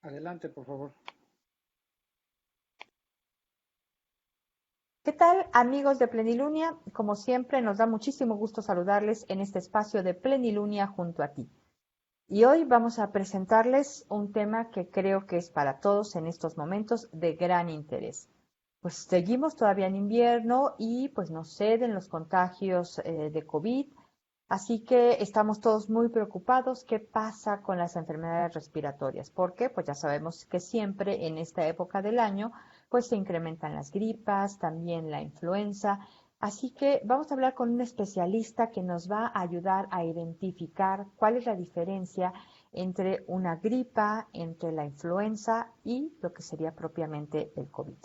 Adelante, por favor. ¿Qué tal, amigos de Plenilunia? Como siempre, nos da muchísimo gusto saludarles en este espacio de Plenilunia junto a ti. Y hoy vamos a presentarles un tema que creo que es para todos en estos momentos de gran interés. Pues seguimos todavía en invierno y pues nos ceden los contagios de COVID, así que estamos todos muy preocupados. ¿Qué pasa con las enfermedades respiratorias? Porque pues ya sabemos que siempre en esta época del año pues se incrementan las gripas, también la influenza. Así que vamos a hablar con un especialista que nos va a ayudar a identificar cuál es la diferencia entre una gripa, entre la influenza y lo que sería propiamente el COVID.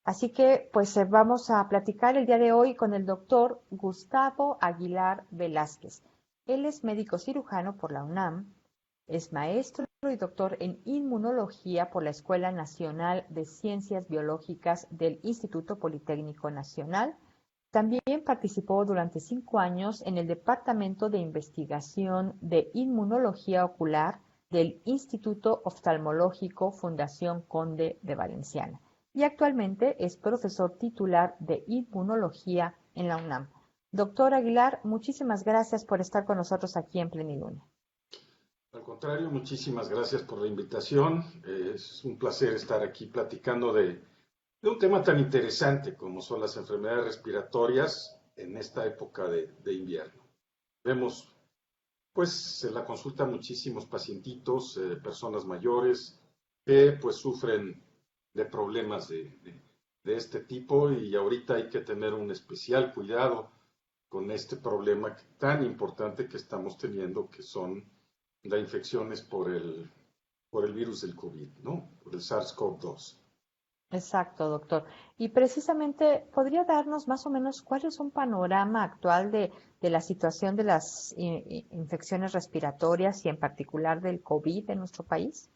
Así que pues vamos a platicar el día de hoy con el doctor Gustavo Aguilar Velázquez. Él es médico cirujano por la UNAM, es maestro y doctor en inmunología por la Escuela Nacional de Ciencias Biológicas del Instituto Politécnico Nacional. También participó durante 5 años en el Departamento de Investigación de Inmunología Ocular del Instituto Oftalmológico Fundación Conde de Valenciana y actualmente es profesor titular de Inmunología en la UNAM. Doctor Aguilar, muchísimas gracias por estar con nosotros aquí en Plenilunia. Al contrario, muchísimas gracias por la invitación. Es un placer estar aquí platicando de un tema tan interesante como son las enfermedades respiratorias en esta época de invierno. Vemos, pues, en la consulta muchísimos pacientitos, personas mayores, que pues sufren de problemas de este tipo y ahorita hay que tener un especial cuidado con este problema tan importante que estamos teniendo, que son las infecciones por el virus del COVID, ¿no? Por el SARS-CoV-2. Exacto, doctor. Y precisamente, ¿podría darnos más o menos cuál es un panorama actual de la situación de las infecciones respiratorias y en particular del COVID en nuestro país?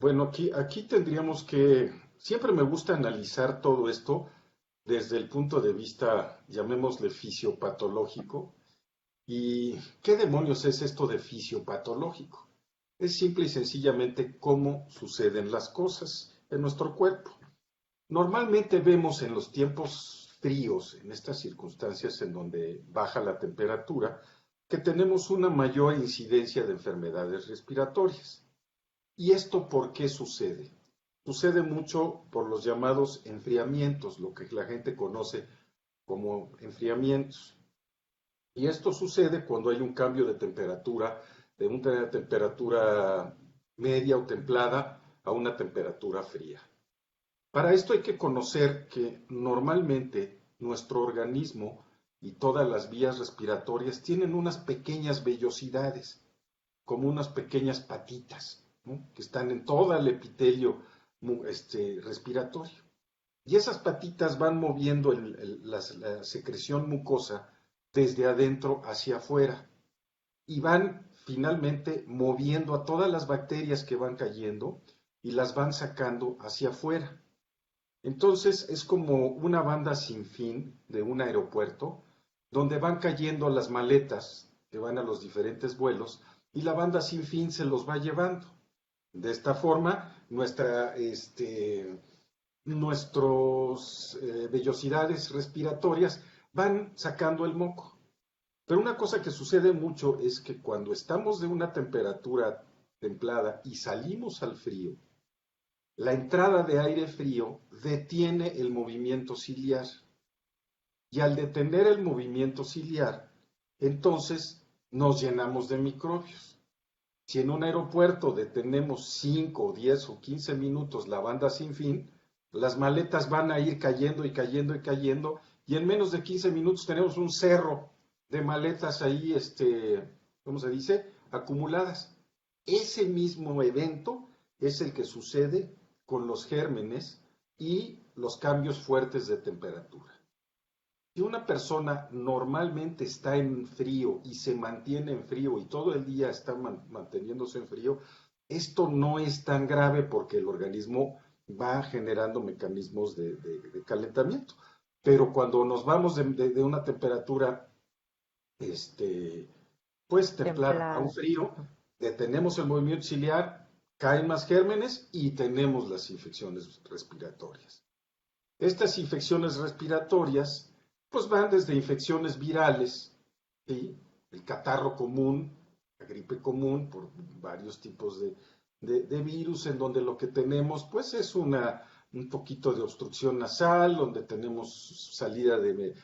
Bueno, aquí tendríamos que, siempre me gusta analizar todo esto desde el punto de vista, llamémosle fisiopatológico. ¿Y qué demonios es esto de fisiopatológico? Es simple y sencillamente cómo suceden las cosas en nuestro cuerpo. Normalmente vemos en los tiempos fríos, en estas circunstancias en donde baja la temperatura, que tenemos una mayor incidencia de enfermedades respiratorias. ¿Y esto por qué sucede? Sucede mucho por los llamados enfriamientos, lo que la gente conoce como enfriamientos. Y esto sucede cuando hay un cambio de temperatura, de una temperatura media o templada a una temperatura fría. Para esto hay que conocer que normalmente nuestro organismo y todas las vías respiratorias tienen unas pequeñas vellosidades, como unas pequeñas patitas, ¿no? Que están en todo el epitelio respiratorio. Y esas patitas van moviendo la secreción mucosa desde adentro hacia afuera y van finalmente moviendo a todas las bacterias que van cayendo y las van sacando hacia afuera. Entonces es como una banda sin fin de un aeropuerto donde van cayendo las maletas que van a los diferentes vuelos y la banda sin fin se los va llevando. De esta forma, nuestros vellosidades respiratorias van sacando el moco. Pero una cosa que sucede mucho es que cuando estamos de una temperatura templada y salimos al frío, la entrada de aire frío detiene el movimiento ciliar. Y al detener el movimiento ciliar, entonces nos llenamos de microbios. Si en un aeropuerto detenemos 5, 10 o 15 minutos la banda sin fin, las maletas van a ir cayendo y cayendo y cayendo, y en menos de 15 minutos tenemos un cerro de maletas ahí, ¿cómo se dice? Acumuladas. Ese mismo evento es el que sucede con los gérmenes y los cambios fuertes de temperatura. Si una persona normalmente está en frío y se mantiene en frío y todo el día está manteniéndose en frío, esto no es tan grave porque el organismo va generando mecanismos de calentamiento. Pero cuando nos vamos de una temperatura pues templada a un Templada. frío, detenemos el movimiento ciliar, caen más gérmenes y tenemos las infecciones respiratorias. Estas infecciones respiratorias pues van desde infecciones virales, ¿sí? El catarro común, la gripe común, por varios tipos de virus, en donde lo que tenemos pues es un poquito de obstrucción nasal, donde tenemos salida de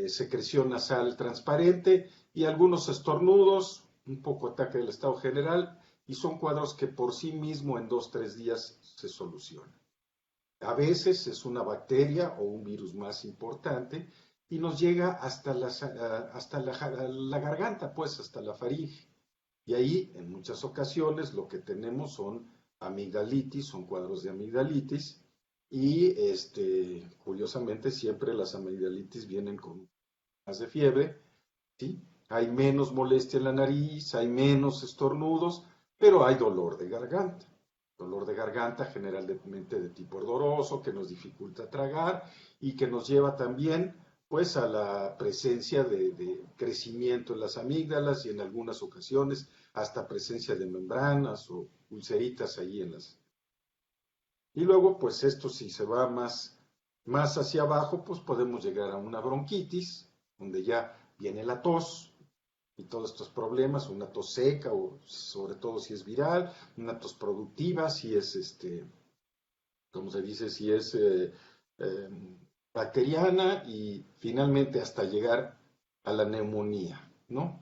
secreción nasal transparente y algunos estornudos, un poco ataque del estado general, y son cuadros que por sí mismo en 2 o 3 días se solucionan. A veces es una bacteria o un virus más importante y nos llega hasta la garganta, pues hasta la faringe. Y ahí, en muchas ocasiones, lo que tenemos son amigdalitis, son cuadros de amigdalitis, y curiosamente siempre las amigdalitis vienen con más de fiebre, ¿sí? Hay menos molestia en la nariz, hay menos estornudos, pero hay dolor de garganta. Dolor de garganta generalmente de tipo ardoroso, que nos dificulta tragar y que nos lleva también pues a la presencia de crecimiento en las amígdalas y en algunas ocasiones hasta presencia de membranas o ulceritas ahí en las. Y luego pues esto si se va más hacia abajo pues podemos llegar a una bronquitis donde ya viene la tos y todos estos problemas, una tos seca o sobre todo si es viral, una tos productiva si es como se dice, si es bacteriana y finalmente hasta llegar a la neumonía, ¿no?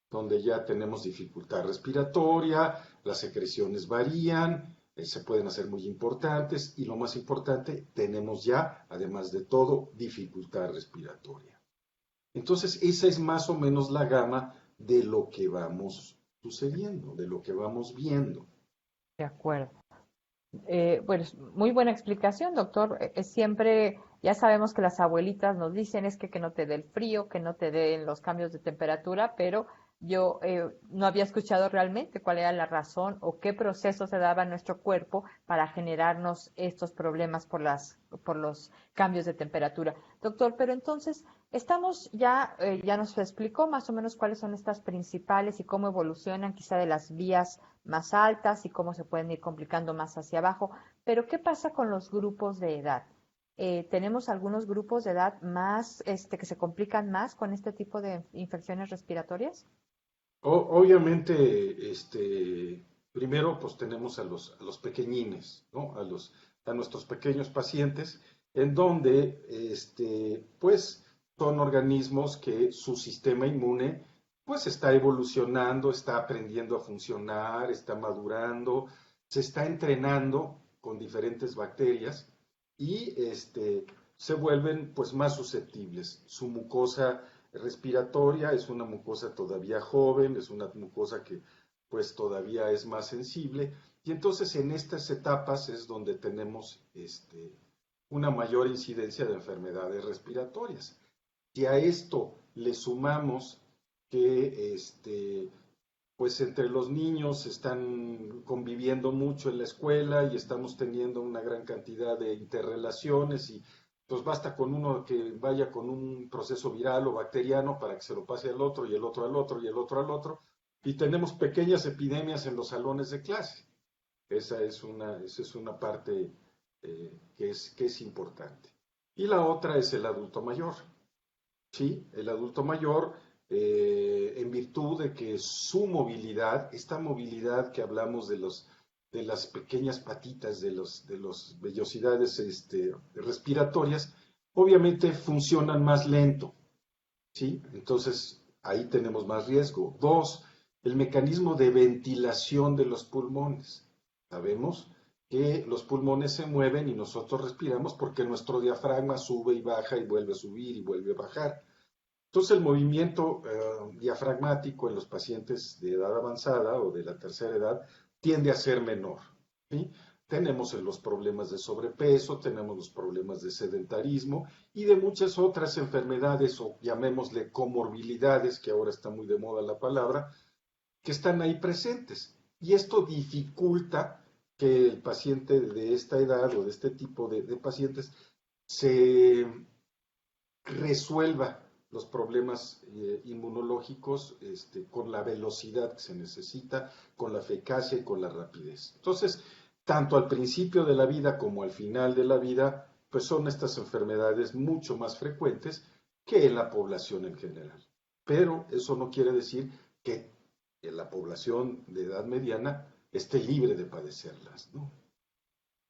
Donde ya tenemos dificultad respiratoria, las secreciones varían, se pueden hacer muy importantes y lo más importante, tenemos ya, además de todo, dificultad respiratoria. Entonces, esa es más o menos la gama de lo que vamos sucediendo, de lo que vamos viendo. De acuerdo. Bueno, muy buena explicación, doctor. Siempre, ya sabemos que las abuelitas nos dicen es que no te dé el frío, que no te den los cambios de temperatura, pero yo no había escuchado realmente cuál era la razón o qué proceso se daba en nuestro cuerpo para generarnos estos problemas por los cambios de temperatura. Doctor, pero entonces, estamos ya nos explicó más o menos cuáles son estas principales y cómo evolucionan quizá de las vías más altas y cómo se pueden ir complicando más hacia abajo. Pero, ¿qué pasa con los grupos de edad? Tenemos algunos grupos de edad más, que se complican más con este tipo de infecciones respiratorias. Obviamente, primero pues tenemos a los pequeñines, ¿no? A nuestros pequeños pacientes, en donde, pues son organismos que su sistema inmune pues está evolucionando, está aprendiendo a funcionar, está madurando, se está entrenando con diferentes bacterias y se vuelven pues más susceptibles. Su mucosa respiratoria es una mucosa todavía joven, es una mucosa que pues todavía es más sensible y entonces en estas etapas es donde tenemos una mayor incidencia de enfermedades respiratorias. Si a esto le sumamos que pues entre los niños están conviviendo mucho en la escuela y estamos teniendo una gran cantidad de interrelaciones y pues basta con uno que vaya con un proceso viral o bacteriano para que se lo pase al otro y el otro al otro y el otro al otro y tenemos pequeñas epidemias en los salones de clase. Esa es una parte que es importante. Y la otra es el adulto mayor. Sí, el adulto mayor, en virtud de que su movilidad, esta movilidad que hablamos de las pequeñas patitas, de los vellosidades respiratorias, obviamente funcionan más lento, ¿sí? Entonces, ahí tenemos más riesgo. Dos, el mecanismo de ventilación de los pulmones. Sabemos que los pulmones se mueven y nosotros respiramos porque nuestro diafragma sube y baja y vuelve a subir y vuelve a bajar. Entonces el movimiento diafragmático en los pacientes de edad avanzada o de la tercera edad tiende a ser menor, ¿sí? Tenemos los problemas de sobrepeso, tenemos los problemas de sedentarismo y de muchas otras enfermedades o llamémosle comorbilidades, que ahora está muy de moda la palabra, que están ahí presentes. Y esto dificulta que el paciente de esta edad o de este tipo de pacientes se resuelva los problemas inmunológicos con la velocidad que se necesita, con la eficacia y con la rapidez. Entonces, tanto al principio de la vida como al final de la vida, pues son estas enfermedades mucho más frecuentes que en la población en general. Pero eso no quiere decir que la población de edad mediana esté libre de padecerlas, ¿no?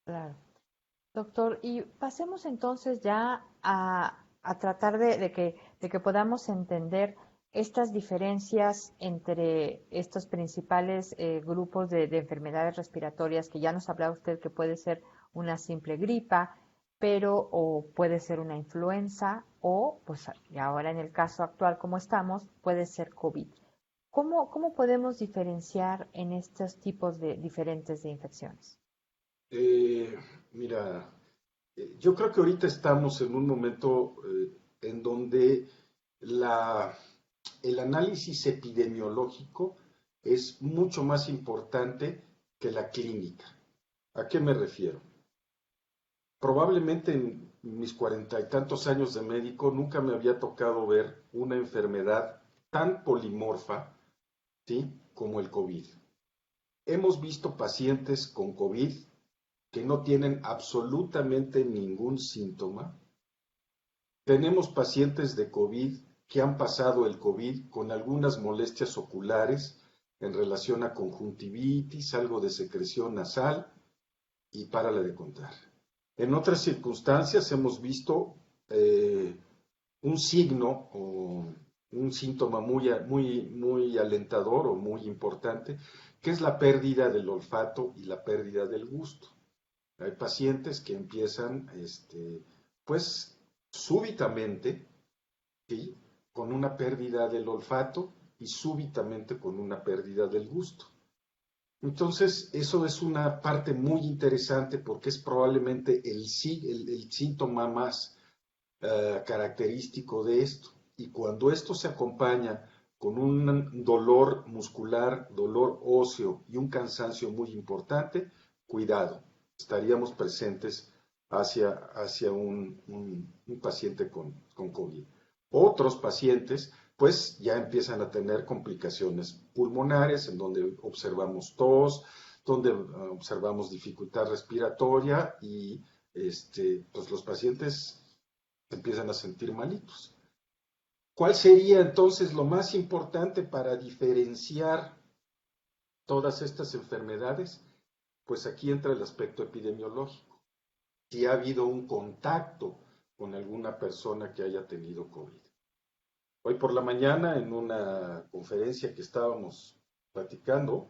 Claro. Doctor, y pasemos entonces ya a tratar de que podamos entender estas diferencias entre estos principales grupos de enfermedades respiratorias que ya nos hablaba usted que puede ser una simple gripa, pero o puede ser una influenza o, pues y ahora en el caso actual como estamos, puede ser COVID. ¿Cómo podemos diferenciar en estos tipos de diferentes de infecciones? Eh, Mira, yo creo que ahorita estamos en un momento en donde la, el análisis epidemiológico es mucho más importante que la clínica. ¿A qué me refiero? Probablemente en mis 40 y tantos años de médico nunca me había tocado ver una enfermedad tan polimorfa, ¿sí?, como el COVID. Hemos visto pacientes con COVID que no tienen absolutamente ningún síntoma. Tenemos pacientes de COVID que han pasado el COVID con algunas molestias oculares en relación a conjuntivitis, algo de secreción nasal y párale de contar. En otras circunstancias hemos visto un signo o un síntoma muy alentador o muy importante, que es la pérdida del olfato y la pérdida del gusto. Hay pacientes que empiezan, pues, súbitamente, ¿sí?, con una pérdida del olfato y súbitamente con una pérdida del gusto. Entonces, eso es una parte muy interesante porque es probablemente el síntoma más característico de esto. Y cuando esto se acompaña con un dolor muscular, dolor óseo y un cansancio muy importante, cuidado, estaríamos presentes hacia un paciente con COVID. Otros pacientes, pues ya empiezan a tener complicaciones pulmonares, en donde observamos tos, donde observamos dificultad respiratoria y pues los pacientes se empiezan a sentir malitos. ¿Cuál sería entonces lo más importante para diferenciar todas estas enfermedades? Pues aquí entra el aspecto epidemiológico. Si ha habido un contacto con alguna persona que haya tenido COVID. Hoy por la mañana, en una conferencia que estábamos platicando,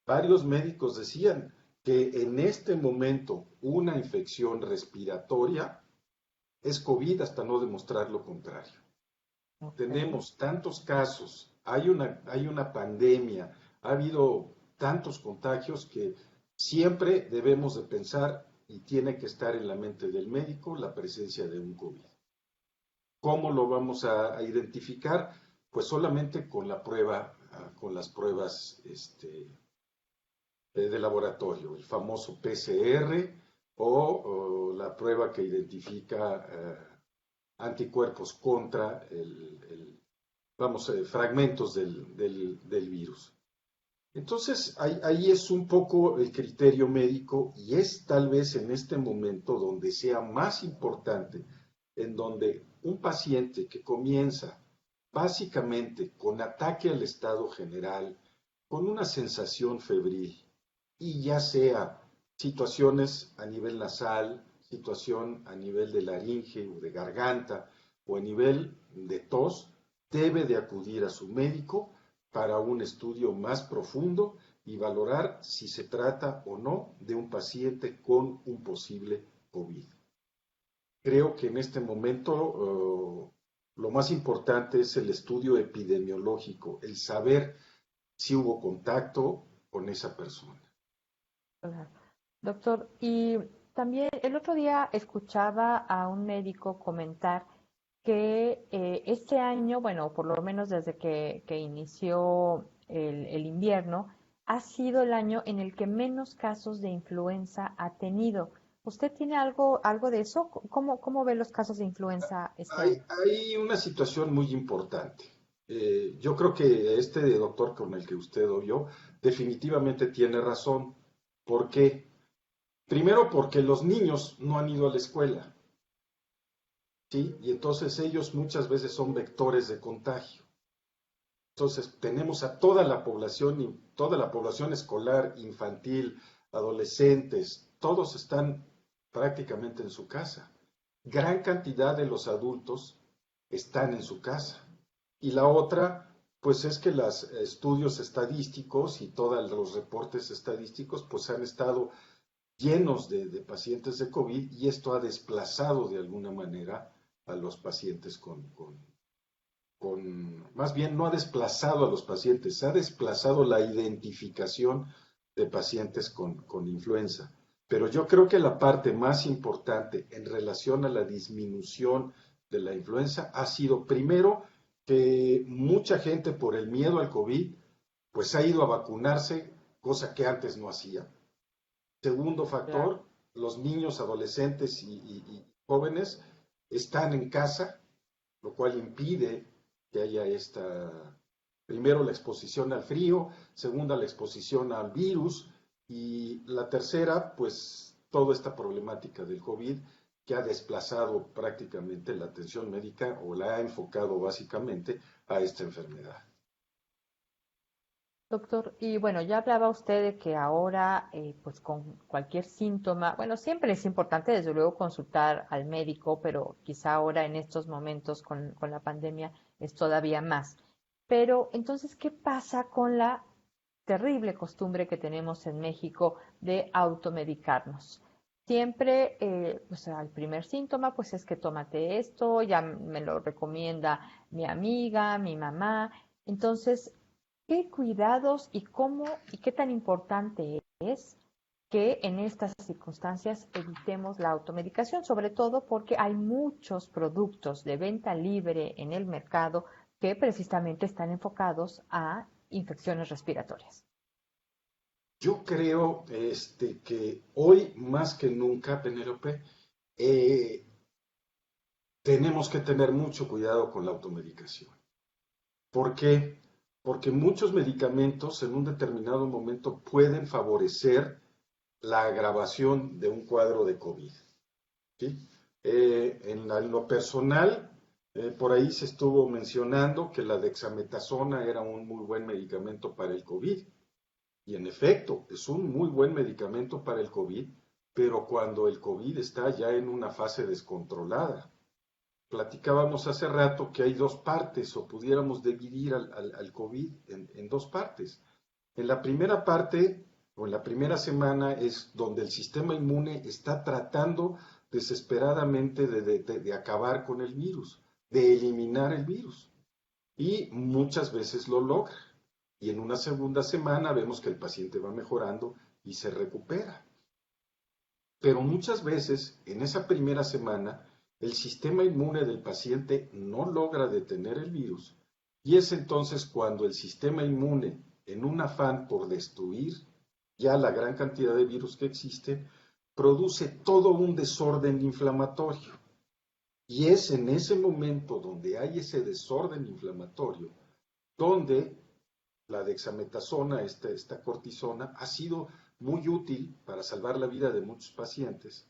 varios médicos decían que en este momento una infección respiratoria es COVID hasta no demostrar lo contrario. Okay. Tenemos tantos casos, hay una pandemia, ha habido tantos contagios que siempre debemos de pensar y tiene que estar en la mente del médico la presencia de un COVID. ¿Cómo lo vamos a identificar? Pues solamente con la prueba, con las pruebas de laboratorio, el famoso PCR o la prueba que identifica anticuerpos contra fragmentos del virus. Entonces, ahí es un poco el criterio médico y es tal vez en este momento donde sea más importante, en donde un paciente que comienza básicamente con ataque al estado general, con una sensación febril y ya sea situaciones a nivel nasal, situación a nivel de laringe o de garganta o a nivel de tos, debe de acudir a su médico para un estudio más profundo y valorar si se trata o no de un paciente con un posible COVID. Creo que en este momento lo más importante es el estudio epidemiológico, el saber si hubo contacto con esa persona. Claro. Doctor, y también el otro día escuchaba a un médico comentar que este año, bueno, por lo menos desde que inició el invierno, ha sido el año en el que menos casos de influenza ha tenido. ¿Usted tiene algo de eso? ¿Cómo ve los casos de influenza este año? Hay una situación muy importante. Yo creo que este doctor con el que usted oyó definitivamente tiene razón. ¿Por qué? Primero porque los niños no han ido a la escuela, ¿sí? Y entonces ellos muchas veces son vectores de contagio. Entonces tenemos a toda la población, toda la población escolar, infantil, adolescentes, todos están prácticamente en su casa. Gran cantidad de los adultos están en su casa. Y la otra, pues es que los estudios estadísticos y todos los reportes estadísticos, pues han estado llenos de pacientes de COVID y esto ha desplazado de alguna manera a los pacientes más bien no ha desplazado a los pacientes, ha desplazado la identificación de pacientes con influenza. Pero yo creo que la parte más importante en relación a la disminución de la influenza ha sido primero que mucha gente por el miedo al COVID pues ha ido a vacunarse, cosa que antes no hacía. Segundo Claro. factor, los niños, adolescentes y jóvenes están en casa, lo cual impide que haya primero la exposición al frío, segunda la exposición al virus y la tercera, pues toda esta problemática del COVID que ha desplazado prácticamente la atención médica o la ha enfocado básicamente a esta enfermedad. Doctor, y bueno, ya hablaba usted de que ahora, pues con cualquier síntoma, bueno, siempre es importante desde luego consultar al médico, pero quizá ahora en estos momentos con la pandemia es todavía más. Pero entonces, ¿qué pasa con la terrible costumbre que tenemos en México de automedicarnos? Siempre, pues al primer síntoma, pues es que tómate esto, ya me lo recomienda mi amiga, mi mamá. Entonces, ¿qué cuidados y cómo y qué tan importante es que en estas circunstancias evitemos la automedicación? Sobre todo porque hay muchos productos de venta libre en el mercado que precisamente están enfocados a infecciones respiratorias. Yo creo que hoy más que nunca, Penélope, eh, tenemos que tener mucho cuidado con la automedicación. ¿Por qué? Porque muchos medicamentos en un determinado momento pueden favorecer la agravación de un cuadro de COVID. ¿Sí? En lo personal, por ahí se estuvo mencionando que la dexametasona era un muy buen medicamento para el COVID. Y en efecto, es un muy buen medicamento para el COVID, pero cuando el COVID está ya en una fase descontrolada. Platicábamos hace rato que hay dos partes, o pudiéramos dividir al COVID en dos partes. En la primera parte, o en la primera semana, es donde el sistema inmune está tratando desesperadamente de acabar con el virus, de eliminar el virus. Y muchas veces lo logra. Y en una segunda semana vemos que el paciente va mejorando y se recupera. Pero muchas veces, en esa primera semana, el sistema inmune del paciente no logra detener el virus y es entonces cuando el sistema inmune, en un afán por destruir ya la gran cantidad de virus que existe, produce todo un desorden inflamatorio. Y es en ese momento donde hay ese desorden inflamatorio, donde la dexametasona, esta cortisona, ha sido muy útil para salvar la vida de muchos pacientes,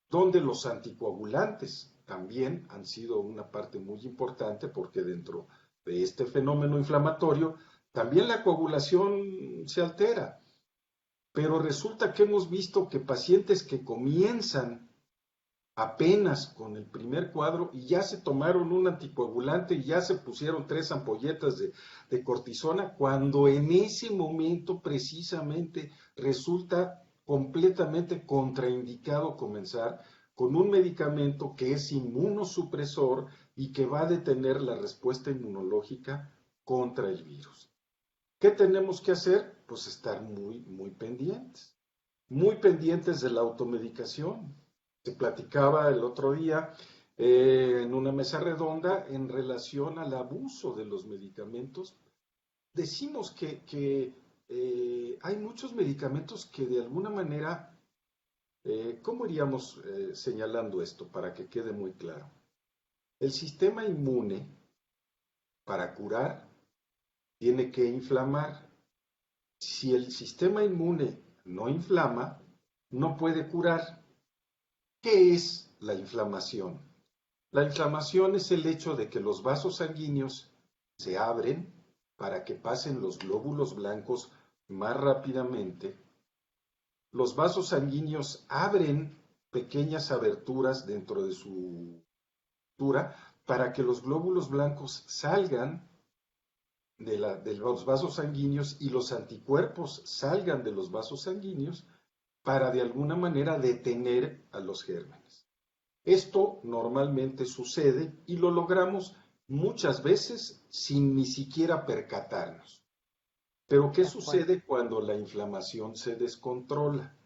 donde los anticoagulantes también han sido una parte muy importante porque dentro de este fenómeno inflamatorio también la coagulación se altera. Pero resulta que hemos visto que pacientes que comienzan apenas con el primer cuadro y ya se tomaron un anticoagulante y ya se pusieron 3 ampolletas de cortisona, cuando en ese momento precisamente resulta completamente contraindicado comenzar con un medicamento que es inmunosupresor y que va a detener la respuesta inmunológica contra el virus. ¿Qué tenemos que hacer? Pues estar muy pendientes de la automedicación. Se platicaba el otro día en una mesa redonda en relación al abuso de los medicamentos. Decimos que hay muchos medicamentos que de alguna manera ¿Cómo iríamos señalando esto para que quede muy claro? El sistema inmune, para curar, tiene que inflamar. Si el sistema inmune no inflama, no puede curar. ¿Qué es la inflamación? La inflamación es el hecho de que los vasos sanguíneos se abren para que pasen los glóbulos blancos más rápidamente. Los vasos sanguíneos abren pequeñas aberturas dentro de su estructura para que los glóbulos blancos salgan de los vasos sanguíneos y los anticuerpos salgan de los vasos sanguíneos para de alguna manera detener a los gérmenes. Esto normalmente sucede y lo logramos muchas veces sin ni siquiera percatarnos. Pero ¿qué sucede cuando la inflamación se descontrola?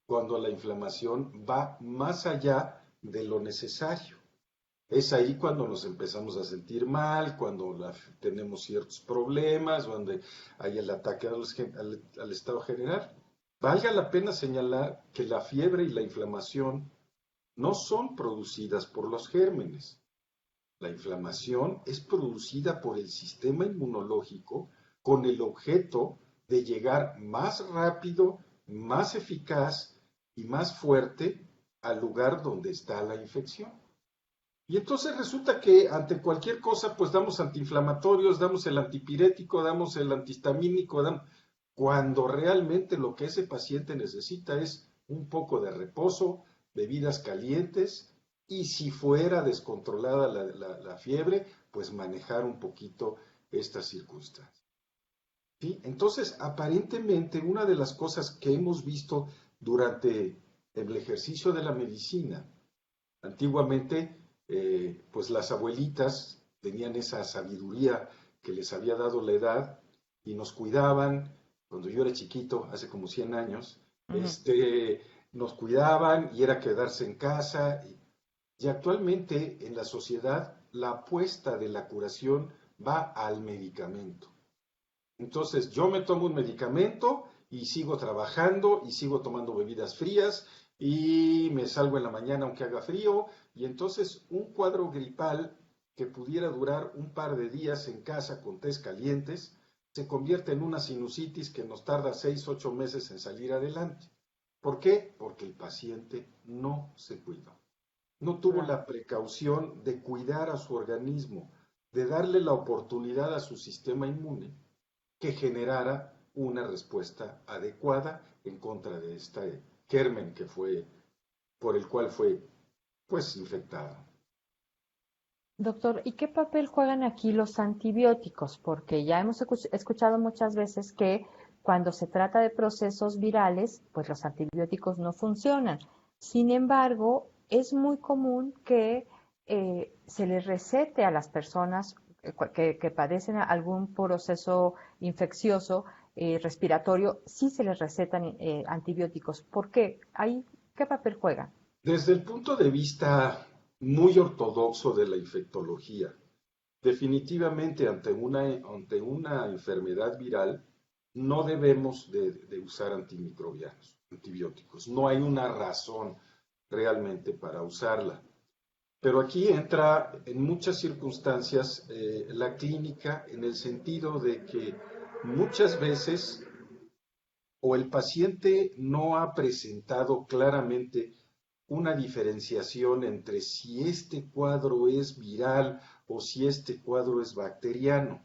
Cuando la inflamación va más allá de lo necesario. Es ahí cuando nos empezamos a sentir mal, cuando tenemos ciertos problemas, donde hay el ataque al estado general. Valga la pena señalar que la fiebre y la inflamación no son producidas por los gérmenes. La inflamación es producida por el sistema inmunológico con el objeto de llegar más rápido, más eficaz y más fuerte al lugar donde está la infección. Y entonces resulta que ante cualquier cosa, pues damos antiinflamatorios, damos el antipirético, damos el antihistamínico, cuando realmente lo que ese paciente necesita es un poco de reposo, bebidas calientes, y si fuera descontrolada la fiebre, pues manejar un poquito estas circunstancias. ¿Sí? Entonces, aparentemente, una de las cosas que hemos visto durante el ejercicio de la medicina, antiguamente, pues las abuelitas tenían esa sabiduría que les había dado la edad y nos cuidaban. Cuando yo era chiquito, hace como 100 años, nos cuidaban y era quedarse en casa. Y actualmente en la sociedad la apuesta de la curación va al medicamento. Entonces yo me tomo un medicamento y sigo trabajando y sigo tomando bebidas frías y me salgo en la mañana aunque haga frío, y entonces un cuadro gripal que pudiera durar un par de días en casa con tés calientes se convierte en una sinusitis que nos tarda 6, 8 meses en salir adelante. ¿Por qué? Porque el paciente no se cuidó. No tuvo la precaución de cuidar a su organismo, de darle la oportunidad a su sistema inmune que generara una respuesta adecuada en contra de este germen que fue, por el cual fue, pues, infectado. Doctor, ¿y qué papel juegan aquí los antibióticos? Porque ya hemos escuchado muchas veces que cuando se trata de procesos virales, pues los antibióticos no funcionan. Sin embargo, es muy común que se les recete a las personas que padecen algún proceso infeccioso respiratorio, sí se les recetan antibióticos. ¿Por qué? ¿Ahí qué papel juegan? Desde el punto de vista muy ortodoxo de la infectología, definitivamente ante una enfermedad viral no debemos de usar antibióticos. No hay una razón realmente para usarla. Pero aquí entra en muchas circunstancias la clínica en el sentido de que muchas veces o el paciente no ha presentado claramente una diferenciación entre si este cuadro es viral o si este cuadro es bacteriano.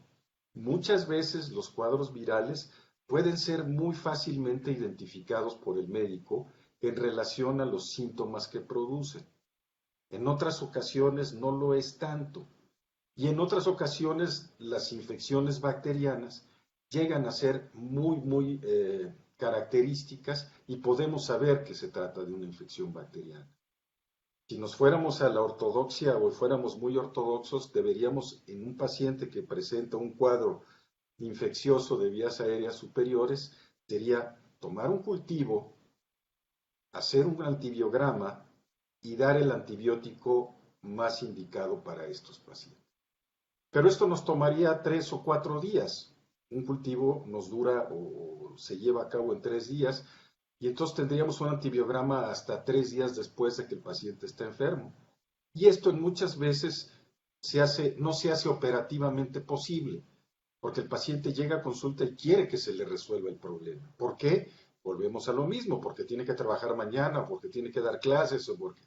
Muchas veces los cuadros virales pueden ser muy fácilmente identificados por el médico en relación a los síntomas que producen. En otras ocasiones no lo es tanto. Y en otras ocasiones las infecciones bacterianas llegan a ser muy características y podemos saber que se trata de una infección bacteriana. Si nos fuéramos a la ortodoxia o fuéramos muy ortodoxos, deberíamos en un paciente que presenta un cuadro infeccioso de vías aéreas superiores, sería tomar un cultivo, hacer un antibiograma y dar el antibiótico más indicado para estos pacientes. Pero esto nos tomaría 3 o 4 días. Un cultivo nos dura o se lleva a cabo en 3 días Y entonces tendríamos un antibiograma hasta 3 días después de que el paciente está enfermo. Y esto en muchas veces no se hace operativamente posible, porque el paciente llega a consulta y quiere que se le resuelva el problema. ¿Por qué? Volvemos a lo mismo, porque tiene que trabajar mañana, porque tiene que dar clases o porque...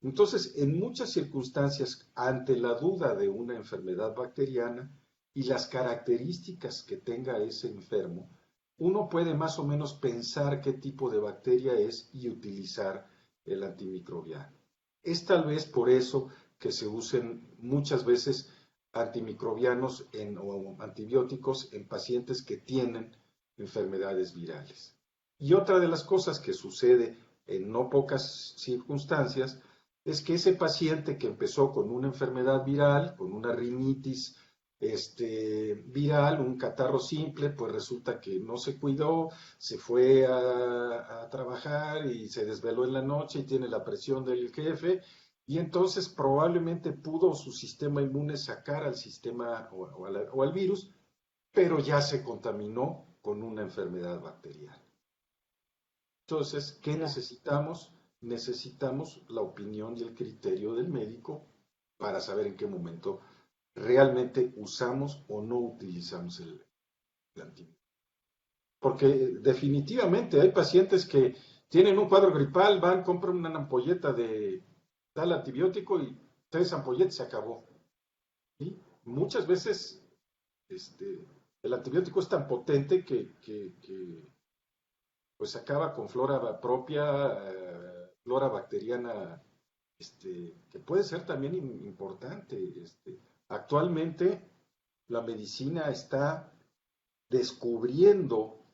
Entonces, en muchas circunstancias, ante la duda de una enfermedad bacteriana y las características que tenga ese enfermo, uno puede más o menos pensar qué tipo de bacteria es y utilizar el antimicrobiano. Es tal vez por eso que se usen muchas veces antimicrobianos o antibióticos en pacientes que tienen enfermedades virales. Y otra de las cosas que sucede en no pocas circunstancias es que ese paciente que empezó con una enfermedad viral, con una rinitis viral, un catarro simple, pues resulta que no se cuidó, se fue a trabajar y se desveló en la noche y tiene la presión del jefe, y entonces probablemente pudo su sistema inmune sacar al sistema o al virus, pero ya se contaminó con una enfermedad bacteriana. Entonces, ¿qué Claro. necesitamos? Necesitamos la opinión y el criterio del médico para saber en qué momento realmente usamos o no utilizamos el antibiótico. Porque definitivamente hay pacientes que tienen un cuadro gripal, van, compran una ampolleta de tal antibiótico y 3 ampolletas se acabó. ¿Sí? Muchas veces el antibiótico es tan potente que pues acaba con flora propia, flora bacteriana, que puede ser también importante. Actualmente la medicina está descubriendo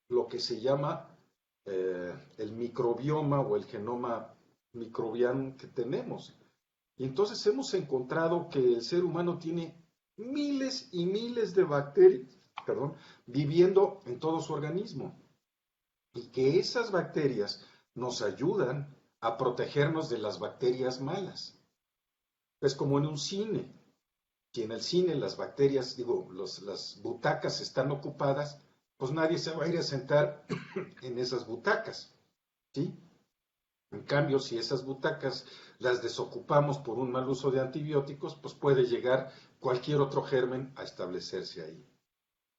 lo que se llama el microbioma o el genoma microbiano que tenemos. Y entonces hemos encontrado que el ser humano tiene miles y miles de bacterias, perdón, viviendo en todo su organismo. Y que esas bacterias nos ayudan a protegernos de las bacterias malas. Es como en un cine. Si en el cine las bacterias, las butacas están ocupadas, pues nadie se va a ir a sentar en esas butacas, ¿sí? En cambio, si esas butacas las desocupamos por un mal uso de antibióticos, pues puede llegar cualquier otro germen a establecerse ahí.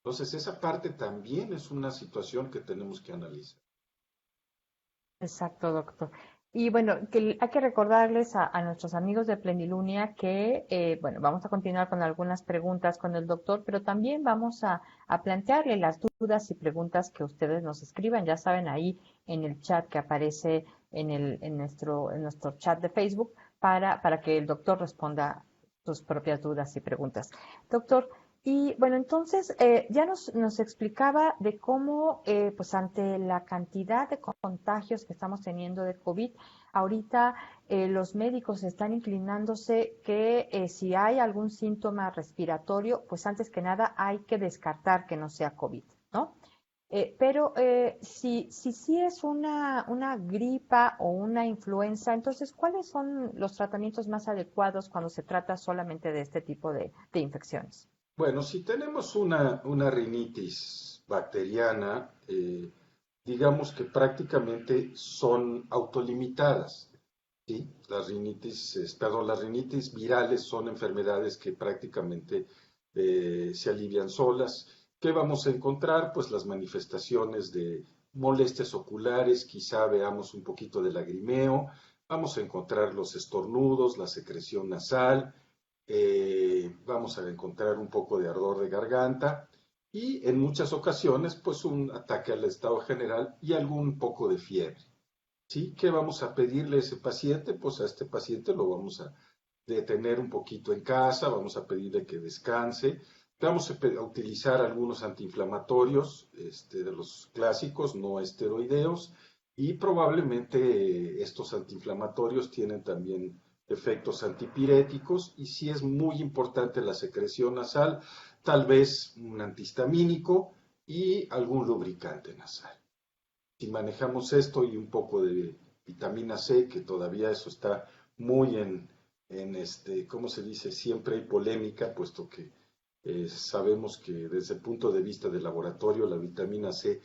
Entonces, esa parte también es una situación que tenemos que analizar. Exacto, doctor. Y bueno, hay que recordarles a nuestros amigos de Plenilunia que, bueno, vamos a continuar con algunas preguntas con el doctor, pero también vamos a plantearle las dudas y preguntas que ustedes nos escriban. Ya saben, ahí en el chat que aparece en nuestro chat de Facebook para que el doctor responda sus propias dudas y preguntas. Doctor, y bueno, entonces ya nos explicaba de cómo, pues ante la cantidad de contagios que estamos teniendo de COVID, ahorita los médicos están inclinándose que si hay algún síntoma respiratorio, pues antes que nada hay que descartar que no sea COVID, ¿no? Pero si es una gripa o una influenza, entonces, ¿cuáles son los tratamientos más adecuados cuando se trata solamente de este tipo de infecciones? Bueno, si tenemos una rinitis bacteriana, digamos que prácticamente son autolimitadas, ¿sí? Las rinitis virales son enfermedades que prácticamente se alivian solas. ¿Qué vamos a encontrar? Pues las manifestaciones de molestias oculares, quizá veamos un poquito de lagrimeo, vamos a encontrar los estornudos, la secreción nasal, vamos a encontrar un poco de ardor de garganta y en muchas ocasiones pues un ataque al estado general y algún poco de fiebre. ¿Sí? ¿Qué vamos a pedirle a ese paciente? Pues a este paciente lo vamos a detener un poquito en casa, vamos a pedirle que descanse, vamos a utilizar algunos antiinflamatorios de los clásicos, no esteroideos, y probablemente estos antiinflamatorios tienen también efectos antipiréticos y si es muy importante la secreción nasal, tal vez un antihistamínico y algún lubricante nasal. Si manejamos esto y un poco de vitamina C, que todavía eso está muy ¿cómo se dice? Siempre hay polémica, puesto que sabemos que desde el punto de vista del laboratorio la vitamina C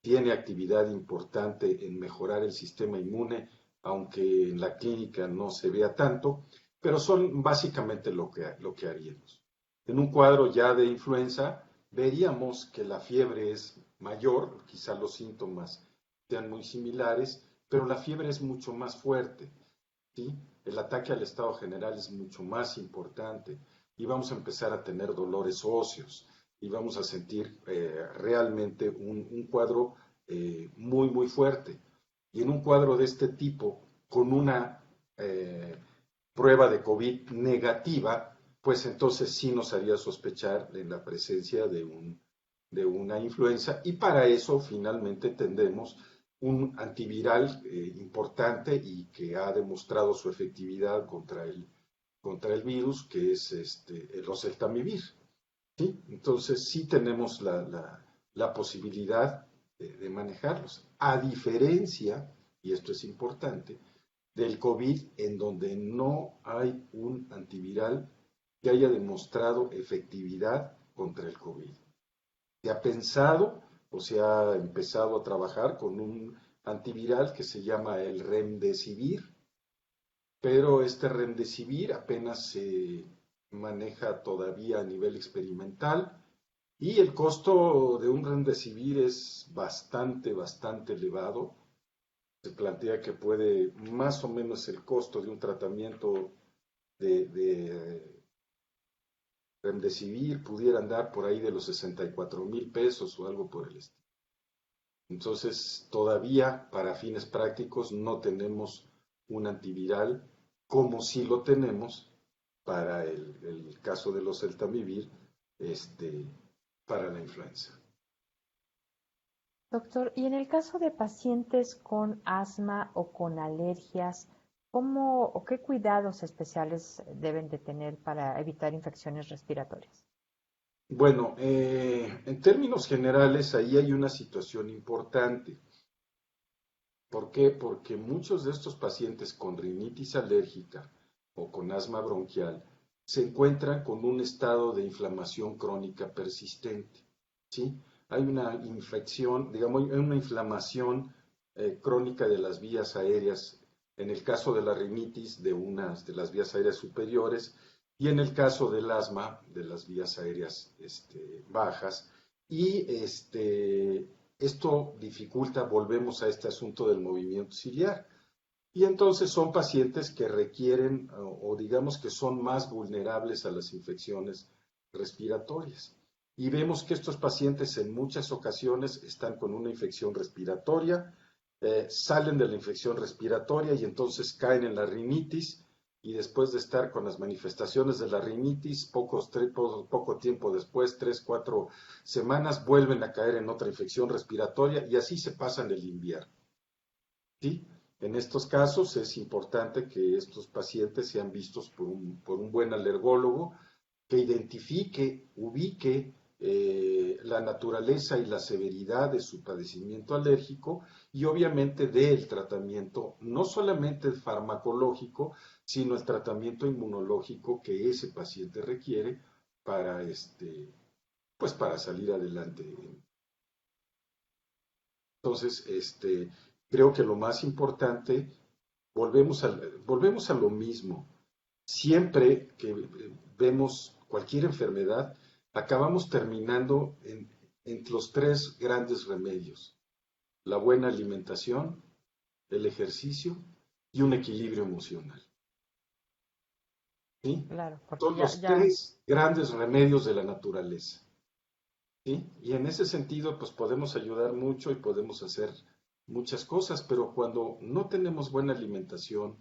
tiene actividad importante en mejorar el sistema inmune, aunque en la clínica no se vea tanto, pero son básicamente lo que haríamos. En un cuadro ya de influenza, veríamos que la fiebre es mayor, quizá los síntomas sean muy similares, pero la fiebre es mucho más fuerte, ¿sí? El ataque al estado general es mucho más importante y vamos a empezar a tener dolores óseos y vamos a sentir realmente un cuadro muy, muy fuerte. Y en un cuadro de este tipo, con una prueba de COVID negativa, pues entonces sí nos haría sospechar de la presencia de una influenza y para eso finalmente tendremos un antiviral importante y que ha demostrado su efectividad contra el virus, que es el oseltamivir. ¿Sí? Entonces sí tenemos la posibilidad de manejarlos. A diferencia, y esto es importante, del COVID en donde no hay un antiviral que haya demostrado efectividad contra el COVID. Se ha pensado o se ha empezado a trabajar con un antiviral que se llama el Remdesivir, pero este Remdesivir apenas se maneja todavía a nivel experimental y el costo de un Remdesivir es bastante elevado. Se plantea que puede, más o menos el costo de un tratamiento de Remdesivir pudiera andar por ahí de los 64,000 pesos o algo por el estilo. Entonces, todavía para fines prácticos no tenemos un antiviral como si lo tenemos para el caso de los oseltamivir, para la influenza. Doctor, y en el caso de pacientes con asma o con alergias, ¿cómo o qué cuidados especiales deben de tener para evitar infecciones respiratorias? Bueno, en términos generales, ahí hay una situación importante. ¿Por qué? Porque muchos de estos pacientes con rinitis alérgica o con asma bronquial se encuentran con un estado de inflamación crónica persistente, ¿sí? Hay una infección, digamos, hay una inflamación crónica de las vías aéreas, en el caso de la rinitis, de unas de las vías aéreas superiores, y en el caso del asma, de las vías aéreas bajas, y esto dificulta, volvemos a este asunto del movimiento ciliar. Y entonces son pacientes que requieren o digamos que son más vulnerables a las infecciones respiratorias. Y vemos que estos pacientes en muchas ocasiones están con una infección respiratoria, salen de la infección respiratoria y entonces caen en la rinitis y después de estar con las manifestaciones de la rinitis, poco tiempo después, 3, 4 semanas, vuelven a caer en otra infección respiratoria y así se pasan el invierno. ¿Sí? En estos casos es importante que estos pacientes sean vistos por un buen alergólogo que identifique, ubique la naturaleza y la severidad de su padecimiento alérgico y obviamente dé el tratamiento, no solamente el farmacológico, sino el tratamiento inmunológico que ese paciente requiere para, pues para salir adelante. Entonces, creo que lo más importante, volvemos a lo mismo. Siempre que vemos cualquier enfermedad, acabamos terminando en los tres grandes remedios: la buena alimentación, el ejercicio y un equilibrio emocional. ¿Sí? Claro, porque Son los tres grandes remedios de la naturaleza. ¿Sí? Y en ese sentido, pues podemos ayudar mucho y podemos hacer muchas cosas, pero cuando no tenemos buena alimentación,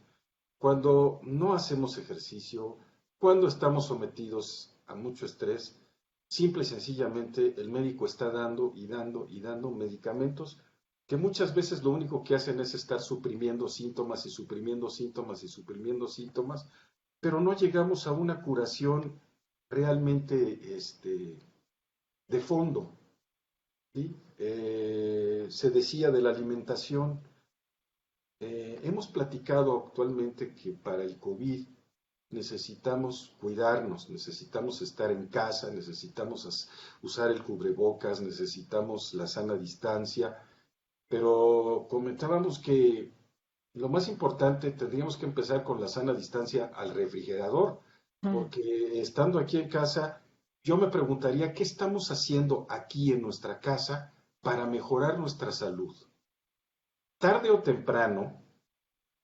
cuando no hacemos ejercicio, cuando estamos sometidos a mucho estrés, simple y sencillamente el médico está dando y dando y dando medicamentos que muchas veces lo único que hacen es estar suprimiendo síntomas y suprimiendo síntomas y suprimiendo síntomas, pero no llegamos a una curación realmente de fondo. ¿Sí? Se decía de la alimentación. Hemos platicado actualmente que para el COVID necesitamos cuidarnos, necesitamos estar en casa, necesitamos usar el cubrebocas, necesitamos la sana distancia, pero comentábamos que lo más importante, tendríamos que empezar con la sana distancia al refrigerador, Mm. porque estando aquí en casa, yo me preguntaría, ¿qué estamos haciendo aquí en nuestra casa para mejorar nuestra salud? Tarde o temprano,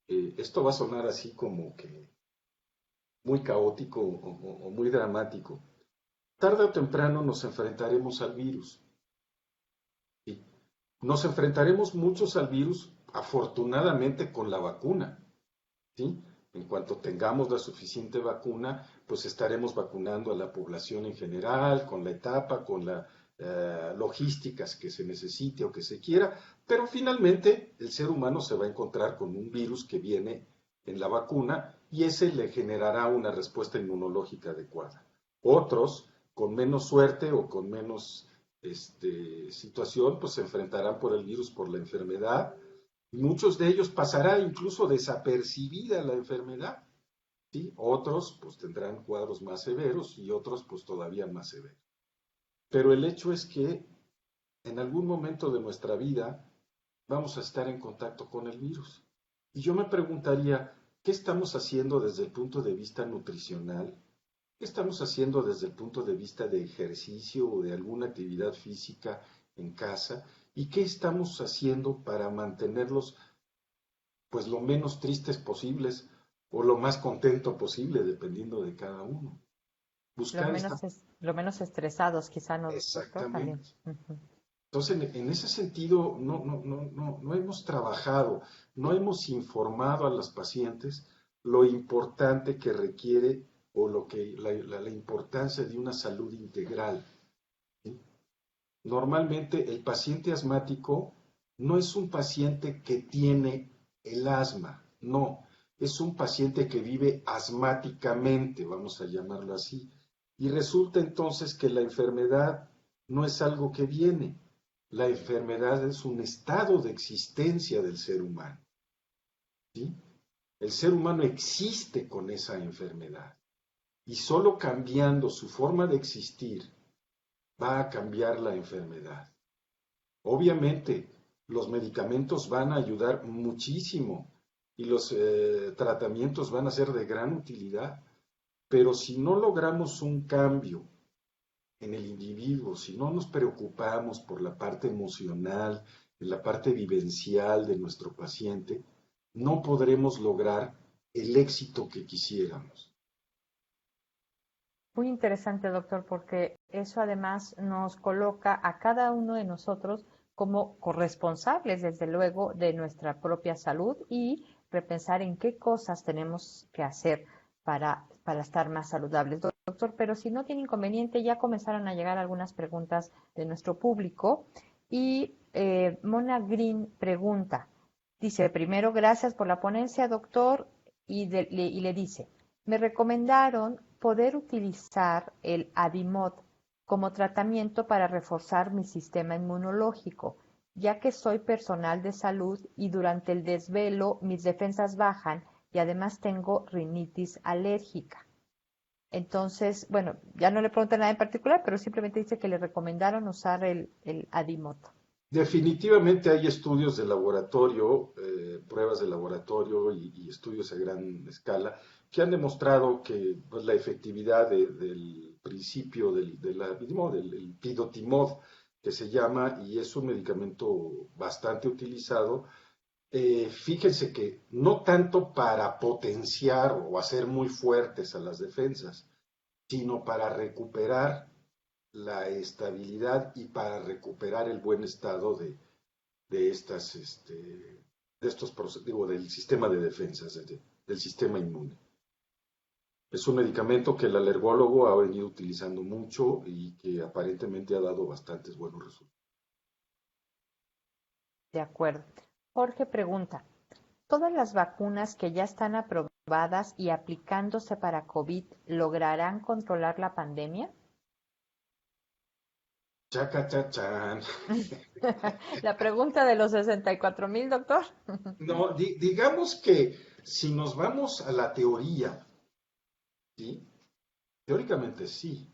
esto va a sonar así como que muy caótico o muy dramático. Tarde o temprano nos enfrentaremos al virus. ¿Sí? Nos enfrentaremos muchos al virus, afortunadamente con la vacuna. ¿Sí? En cuanto tengamos la suficiente vacuna, pues estaremos vacunando a la población en general, con la etapa, con las logísticas que se necesite o que se quiera, pero finalmente el ser humano se va a encontrar con un virus que viene en la vacuna y ese le generará una respuesta inmunológica adecuada. Otros, con menos suerte o con menos situación, pues se enfrentarán por el virus, por la enfermedad, muchos de ellos pasará incluso desapercibida la enfermedad, ¿sí? Otros pues tendrán cuadros más severos y otros pues todavía más severos. Pero el hecho es que en algún momento de nuestra vida vamos a estar en contacto con el virus. Y yo me preguntaría, ¿qué estamos haciendo desde el punto de vista nutricional? ¿Qué estamos haciendo desde el punto de vista de ejercicio o de alguna actividad física en casa? ¿Y qué estamos haciendo para mantenerlos pues lo menos tristes posibles o lo más contento posible, dependiendo de cada uno? Buscar esta... Lo menos estresados, quizá, ¿no, doctor? También. Exactamente. Ujú. Entonces, en ese sentido, no hemos trabajado, no hemos informado a los pacientes lo importante que requiere o lo que la importancia de una salud integral. ¿Sí? Normalmente el paciente asmático no es un paciente que tiene el asma, no, es un paciente que vive asmáticamente, vamos a llamarlo así. Y resulta entonces que la enfermedad no es algo que viene, la enfermedad es un estado de existencia del ser humano, ¿sí? El ser humano existe con esa enfermedad y solo cambiando su forma de existir va a cambiar la enfermedad. Obviamente, los medicamentos van a ayudar muchísimo y los tratamientos van a ser de gran utilidad, pero si no logramos un cambio en el individuo, si no nos preocupamos por la parte emocional, en la parte vivencial de nuestro paciente, no podremos lograr el éxito que quisiéramos. Muy interesante, doctor, porque eso además nos coloca a cada uno de nosotros como corresponsables, desde luego, de nuestra propia salud y repensar en qué cosas tenemos que hacer para estar más saludables. Doctor, pero si no tiene inconveniente, ya comenzaron a llegar algunas preguntas de nuestro público y Mona Green pregunta, dice, primero, gracias por la ponencia, doctor, y le dice, me recomendaron poder utilizar el Adimod como tratamiento para reforzar mi sistema inmunológico, ya que soy personal de salud y durante el desvelo mis defensas bajan y además tengo rinitis alérgica. Entonces, bueno, ya no le pregunté nada en particular, pero simplemente dice que le recomendaron usar el Adimod. Definitivamente hay estudios de laboratorio, pruebas de laboratorio y estudios a gran escala que han demostrado que pues, la efectividad del principio del pidotimod, que se llama, y es un medicamento bastante utilizado. Fíjense que no tanto para potenciar o hacer muy fuertes a las defensas, sino para recuperar la estabilidad y para recuperar el buen estado de estas, de estos digo, del sistema de defensas, del sistema inmune. Es un medicamento que el alergólogo ha venido utilizando mucho y que aparentemente ha dado bastantes buenos resultados. De acuerdo. Jorge pregunta, ¿todas las vacunas que ya están aprobadas y aplicándose para COVID lograrán controlar la pandemia? Chacachachán. La pregunta de los 64,000, doctor. No, digamos que si nos vamos a la teoría, ¿sí? Teóricamente sí.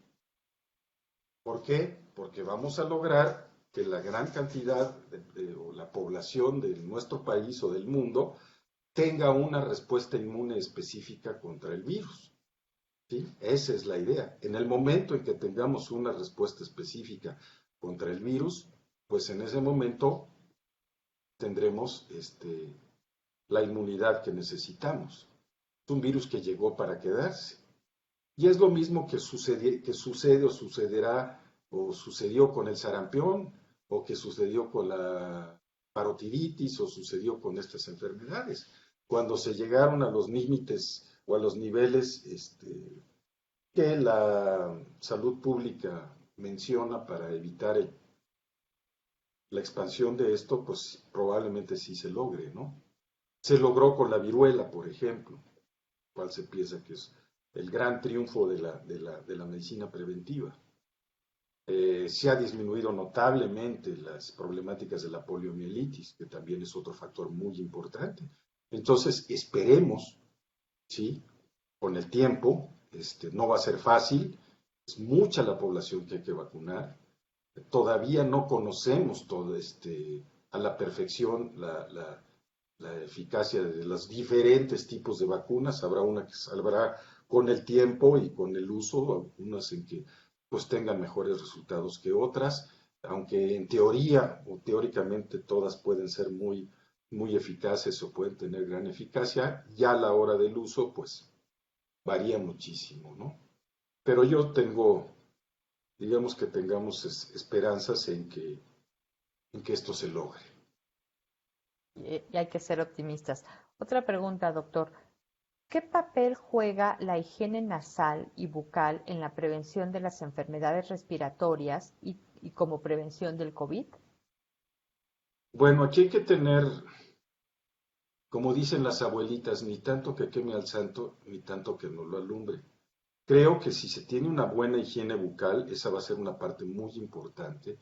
¿Por qué? Porque vamos a lograr que la gran cantidad o la la población de nuestro país o del mundo tenga una respuesta inmune específica contra el virus. ¿Sí? Esa es la idea. En el momento en que tengamos una respuesta específica contra el virus, pues en ese momento tendremos la inmunidad que necesitamos. Es un virus que llegó para quedarse. Y es lo mismo que sucede o sucederá o sucedió con el sarampión o que sucedió con la parotiditis o sucedió con estas enfermedades. Cuando se llegaron a los límites o a los niveles que la salud pública menciona para evitar la expansión de esto, pues probablemente sí se logre, ¿no? Se logró con la viruela, por ejemplo, cual se piensa que es el gran triunfo de la medicina preventiva. Se ha disminuido notablemente las problemáticas de la poliomielitis, que también es otro factor muy importante. Entonces, esperemos, ¿sí? Con el tiempo, no va a ser fácil, es mucha la población que hay que vacunar. Todavía no conocemos todo a la perfección la eficacia de los diferentes tipos de vacunas. Habrá una que saldrá con el tiempo y con el uso, unas en que pues tengan mejores resultados que otras, aunque en teoría o teóricamente todas pueden ser muy, muy eficaces o pueden tener gran eficacia, ya a la hora del uso pues varía muchísimo, ¿no? Pero yo tengo, digamos que tengamos esperanzas en que esto se logre. Y hay que ser optimistas. Otra pregunta, doctor. ¿Qué papel juega la higiene nasal y bucal en la prevención de las enfermedades respiratorias y como prevención del COVID? Bueno, aquí hay que tener, como dicen las abuelitas, ni tanto que queme al santo, ni tanto que no lo alumbre. Creo que si se tiene una buena higiene bucal, esa va a ser una parte muy importante.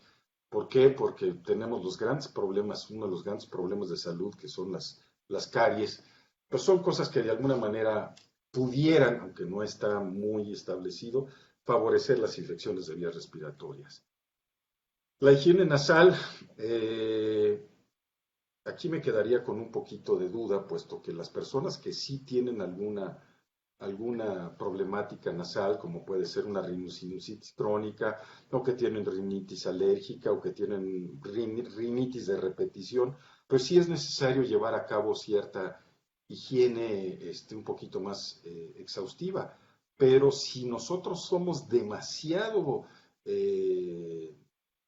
¿Por qué? Porque tenemos los grandes problemas, uno de los grandes problemas de salud, que son las caries, pues son cosas que de alguna manera pudieran, aunque no está muy establecido, favorecer las infecciones de vías respiratorias. La higiene nasal, aquí me quedaría con un poquito de duda, puesto que las personas que sí tienen alguna problemática nasal, como puede ser una rhinosinusitis crónica, o que tienen rinitis alérgica, o que tienen rinitis de repetición, pues sí es necesario llevar a cabo cierta higiene un poquito más exhaustiva. Pero si nosotros somos demasiado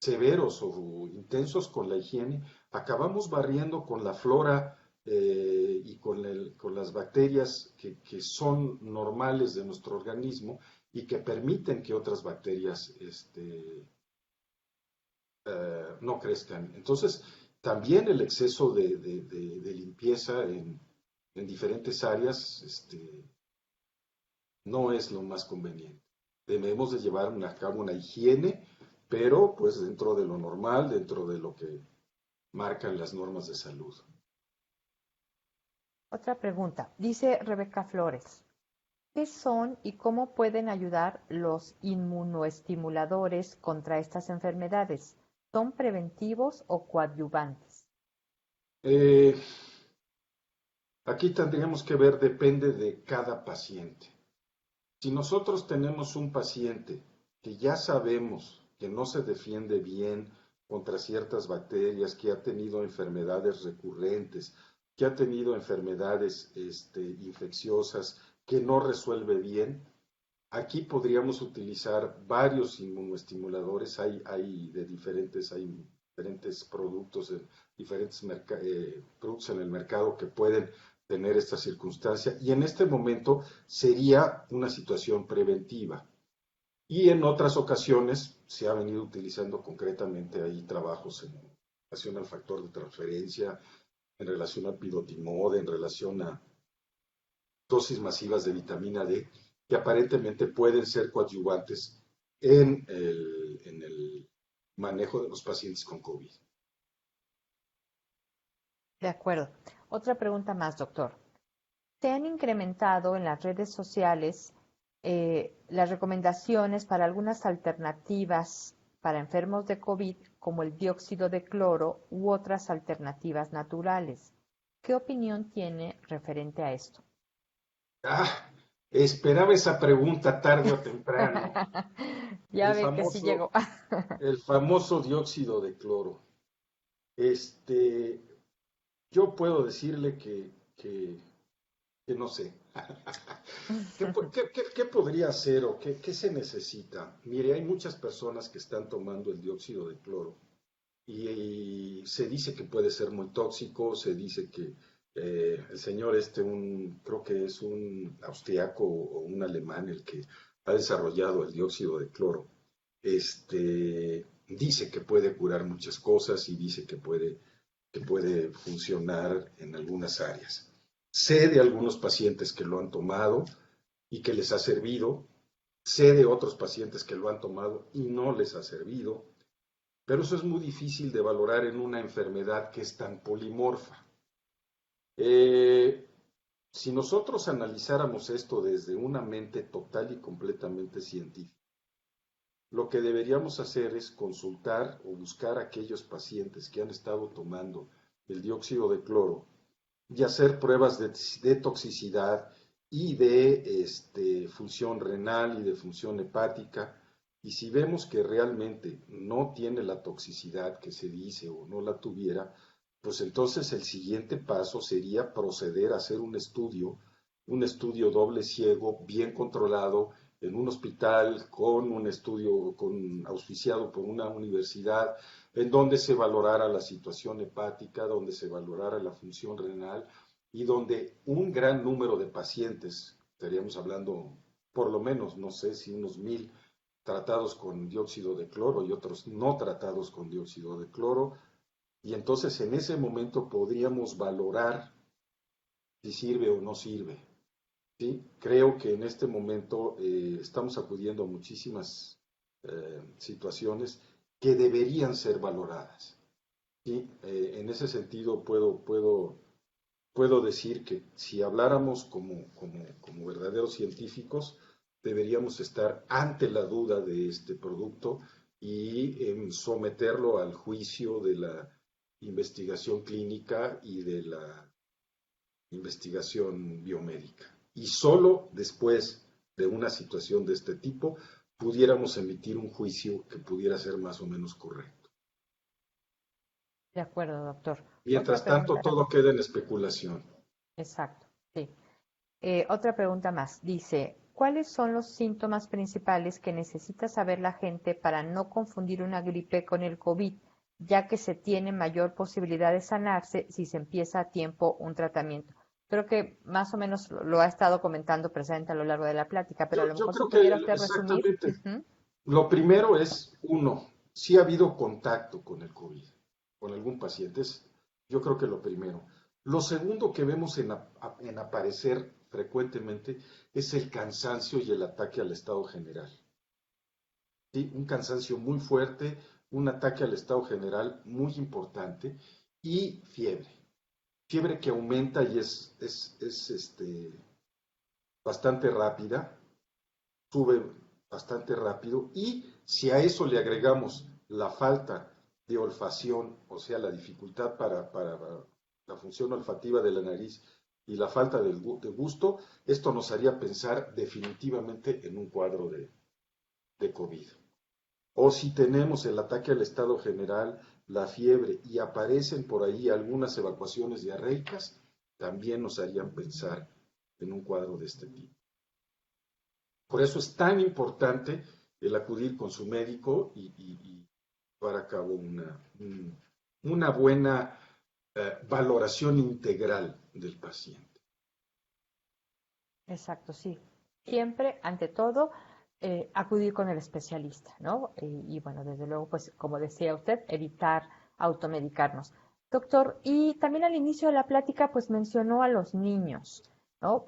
severos o intensos con la higiene, acabamos barriendo con la flora y con las bacterias que son normales de nuestro organismo y que permiten que otras bacterias no crezcan. Entonces, también el exceso de limpieza en diferentes áreas no es lo más conveniente. Debemos de llevar a cabo una higiene, pero pues dentro de lo normal, dentro de lo que marcan las normas de salud. Otra pregunta. Dice Rebeca Flores. ¿Qué son y cómo pueden ayudar los inmunoestimuladores contra estas enfermedades? ¿Son preventivos o coadyuvantes? Eh, Aquí tendríamos que ver, depende de cada paciente. Si nosotros tenemos un paciente que ya sabemos que no se defiende bien contra ciertas bacterias, que ha tenido enfermedades recurrentes, que ha tenido enfermedades infecciosas, que no resuelve bien, aquí podríamos utilizar varios inmunoestimuladores. Hay diferentes productos, diferentes productos en el mercado que pueden tener esta circunstancia, y en este momento sería una situación preventiva. Y en otras ocasiones se ha venido utilizando concretamente ahí trabajos en relación al factor de transferencia, en relación al pirotimod, en relación a dosis masivas de vitamina D, que aparentemente pueden ser coadyuvantes en el manejo de los pacientes con COVID. De acuerdo. Otra pregunta más, doctor. ¿Se han incrementado en las redes sociales las recomendaciones para algunas alternativas para enfermos de COVID como el dióxido de cloro u otras alternativas naturales. ¿Qué opinión tiene referente a esto? Ah, esperaba esa pregunta tarde o temprano. Ya El ve que sí famoso, llegó. el famoso dióxido de cloro. Este, yo puedo decirle que no sé. ¿Qué podría hacer o qué se necesita? Mire, hay muchas personas que están tomando el dióxido de cloro y se dice que puede ser muy tóxico, se dice que el señor creo que es un austriaco o un alemán el que ha desarrollado el dióxido de cloro, dice que puede curar muchas cosas y dice que puede funcionar en algunas áreas. Sé de algunos pacientes que lo han tomado y que les ha servido, sé de otros pacientes que lo han tomado y no les ha servido, pero eso es muy difícil de valorar en una enfermedad que es tan polimorfa. Eh, si nosotros analizáramos esto desde una mente total y completamente científica, lo que deberíamos hacer es consultar o buscar a aquellos pacientes que han estado tomando el dióxido de cloro y hacer pruebas de toxicidad y de función renal y de función hepática. Y si vemos que realmente no tiene la toxicidad que se dice o no la tuviera, pues entonces el siguiente paso sería proceder a hacer un estudio doble ciego, bien controlado, en un hospital con un estudio auspiciado por una universidad, en donde se valorara la situación hepática, donde se valorara la función renal y donde un gran número de pacientes, estaríamos hablando por lo menos, no sé si unos 1000 tratados con dióxido de cloro y otros no tratados con dióxido de cloro, y entonces en ese momento podríamos valorar si sirve o no sirve. ¿Sí? Creo que en este momento estamos acudiendo a muchísimas situaciones que deberían ser valoradas. ¿Sí? En ese sentido puedo decir que si habláramos como verdaderos científicos, deberíamos estar ante la duda de este producto y someterlo al juicio de la investigación clínica y de la investigación biomédica. Y solo después de una situación de este tipo pudiéramos emitir un juicio que pudiera ser más o menos correcto. De acuerdo, doctor. Otra Mientras tanto, pregunta. todo queda en especulación. Exacto, sí. Otra pregunta más. Dice, ¿cuáles son los síntomas principales que necesita saber la gente para no confundir una gripe con el COVID, ya que se tiene mayor posibilidad de sanarse si se empieza a tiempo un tratamiento? Creo que más o menos lo ha estado comentando presente a lo largo de la plática, pero a lo Yo mejor si creo que pudiera usted resumir. exactamente. Lo primero es, uno, si ha habido contacto con el COVID, con algún paciente. Yo creo que lo primero. Lo segundo que vemos en aparecer frecuentemente es el cansancio y el ataque al estado general. ¿Sí? Un cansancio muy fuerte, un ataque al estado general muy importante y fiebre. Fiebre que aumenta y es bastante rápida, sube bastante rápido y si a eso le agregamos la falta de olfacción, o sea, la dificultad para la función olfativa de la nariz y la falta de gusto, esto nos haría pensar definitivamente en un cuadro de COVID. O si tenemos el ataque al estado general, la fiebre y aparecen por ahí algunas evacuaciones diarreicas, también nos harían pensar en un cuadro de este tipo. Por eso es tan importante el acudir con su médico y llevar a cabo una buena valoración integral del paciente. Exacto, sí. Siempre, ante todo, acudir con el especialista, ¿no? Y bueno, desde luego, pues, como decía usted, evitar automedicarnos. Doctor, y también al inicio de la plática, pues, mencionó a los niños, ¿no?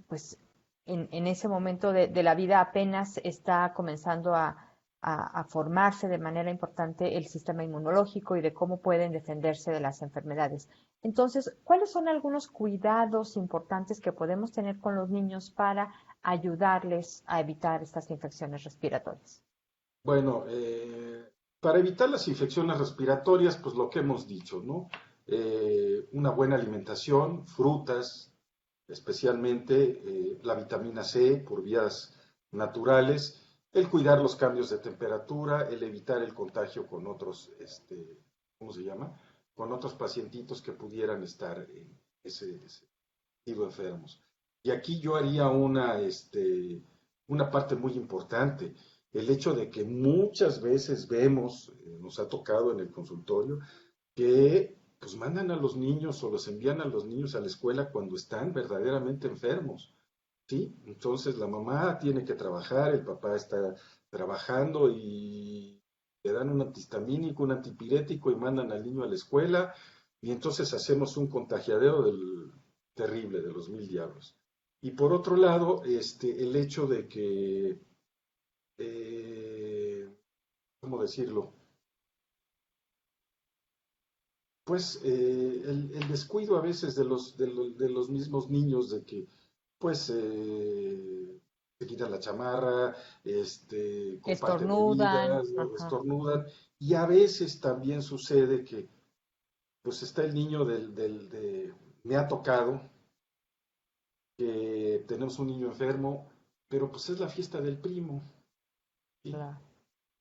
Pues, en ese momento de la vida apenas está comenzando a formarse de manera importante el sistema inmunológico y de cómo pueden defenderse de las enfermedades. Entonces, ¿cuáles son algunos cuidados importantes que podemos tener con los niños para ayudarles a evitar estas infecciones respiratorias? Bueno, para evitar las infecciones respiratorias, pues lo que hemos dicho, ¿no? Una buena alimentación, frutas, especialmente la vitamina C por vías naturales, el cuidar los cambios de temperatura, el evitar el contagio con otros, ¿cómo se llama? Con otros pacientitos que pudieran estar en ese sentido enfermos. Y aquí yo haría una parte muy importante, el hecho de que muchas veces vemos, nos ha tocado en el consultorio, que pues mandan a los niños o los envían a los niños a la escuela cuando están verdaderamente enfermos, ¿sí? Entonces la mamá tiene que trabajar, el papá está trabajando y le dan un antihistamínico, un antipirético y mandan al niño a la escuela y entonces hacemos un contagiadero del terrible de los mil diablos. Y por otro lado, el hecho de que, eh, ¿cómo decirlo? Pues el descuido a veces de los mismos niños de que pues se quitan la chamarra, comparten Estornudan, bebidas, o ajá, estornudan, y a veces también sucede que pues está el niño me ha tocado que tenemos un niño enfermo, pero pues es la fiesta del primo, ¿sí? claro.